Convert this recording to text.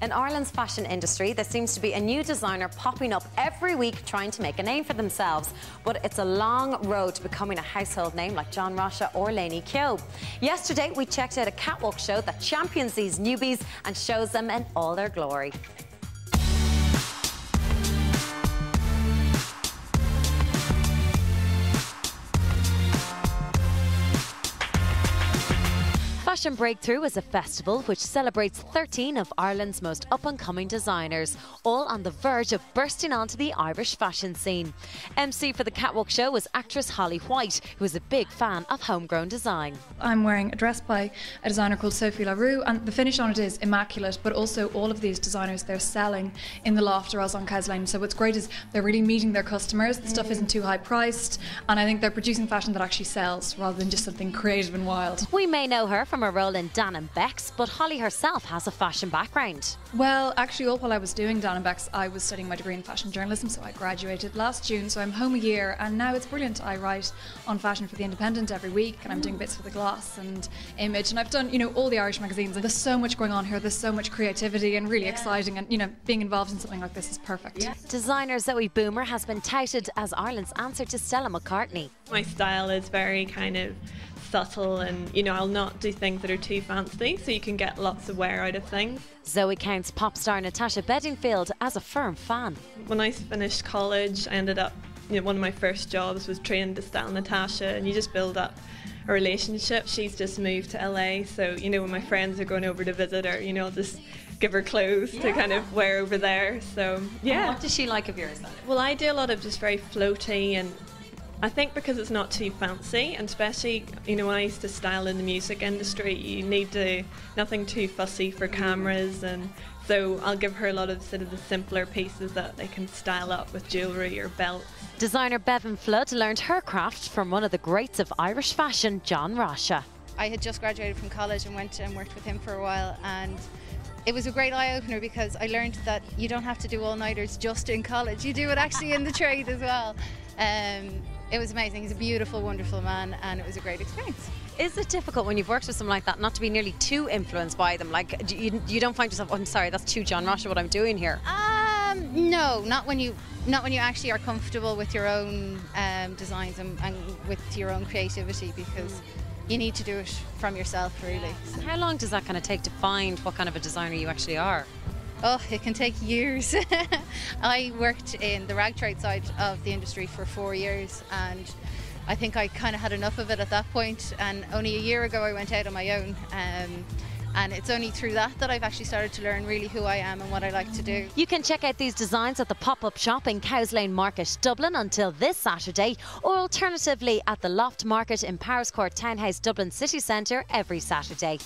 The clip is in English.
In Ireland's fashion industry, there seems to be a new designer popping up every week trying to make a name for themselves. But it's a long road to becoming a household name like John Rocha or Lainey Keogh. Yesterday, we checked out a catwalk show that champions these newbies and shows them in all their glory. Fashion Breakthrough is a festival which celebrates 13 of Ireland's most up-and-coming designers, all on the verge of bursting onto the Irish fashion scene. MC for the catwalk show was actress Holly White, who is a big fan of homegrown design. I'm wearing a dress by a designer called Sophie Larue, and the finish on it is immaculate, but also all of these designers, they're selling in the loft or else on Cowes Lane. So what's great is they're really meeting their customers. The stuff isn't too high priced, and I think they're producing fashion that actually sells rather than just something creative and wild. We may know her from a role in Dan and Beck's, but Holly herself has a fashion background. Well, actually, all while I was doing Dan and Beck's, I was studying my degree in fashion journalism, so I graduated last June, so I'm home a year, and now it's brilliant. I write on fashion for The Independent every week, and I'm doing bits for The Gloss and Image, and I've done, all the Irish magazines, and there's so much going on here, there's so much creativity and really exciting, and, being involved in something like this is perfect. Designer Zoe Boomer has been touted as Ireland's answer to Stella McCartney. My style is very kind of subtle, and I'll not do things that are too fancy, so you can get lots of wear out of things. Zoe counts pop star Natasha Bedingfield as a firm fan. When I finished college, I ended up, one of my first jobs was training to style Natasha, and you just build up a relationship. She's just moved to LA, so when my friends are going over to visit her, I'll just give her clothes to kind of wear over there. So yeah. And what does she like of yours then? Well, I do a lot of just very floaty, and I think because it's not too fancy, and especially, when I used to style in the music industry, you need nothing too fussy for cameras, and so I'll give her a lot of sort of the simpler pieces that they can style up with jewellery or belts. Designer Bevan Flood learned her craft from one of the greats of Irish fashion, John Rocha. I had just graduated from college and went and worked with him for a while, and it was a great eye-opener because I learned that you don't have to do all-nighters just in college, you do it actually in the trade as well. It was amazing. He's a beautiful, wonderful man, and it was a great experience. Is it difficult when you've worked with someone like that not to be nearly too influenced by them? Like, you don't find yourself, oh, I'm sorry, that's too John Rocha what I'm doing here? No, not when you actually are comfortable with your own designs and with your own creativity, because you need to do it from yourself, really. And how long does that kind of take to find what kind of a designer you actually are? Oh, it can take years. I worked in the rag trade side of the industry for 4 years, and I think I kind of had enough of it at that point, and only a year ago I went out on my own, and it's only through that I've actually started to learn really who I am and what I like to do. You can check out these designs at the pop-up shop in Cowes Lane Market, Dublin until this Saturday, or alternatively at the Loft Market in Powerscourt Townhouse, Dublin City Centre every Saturday.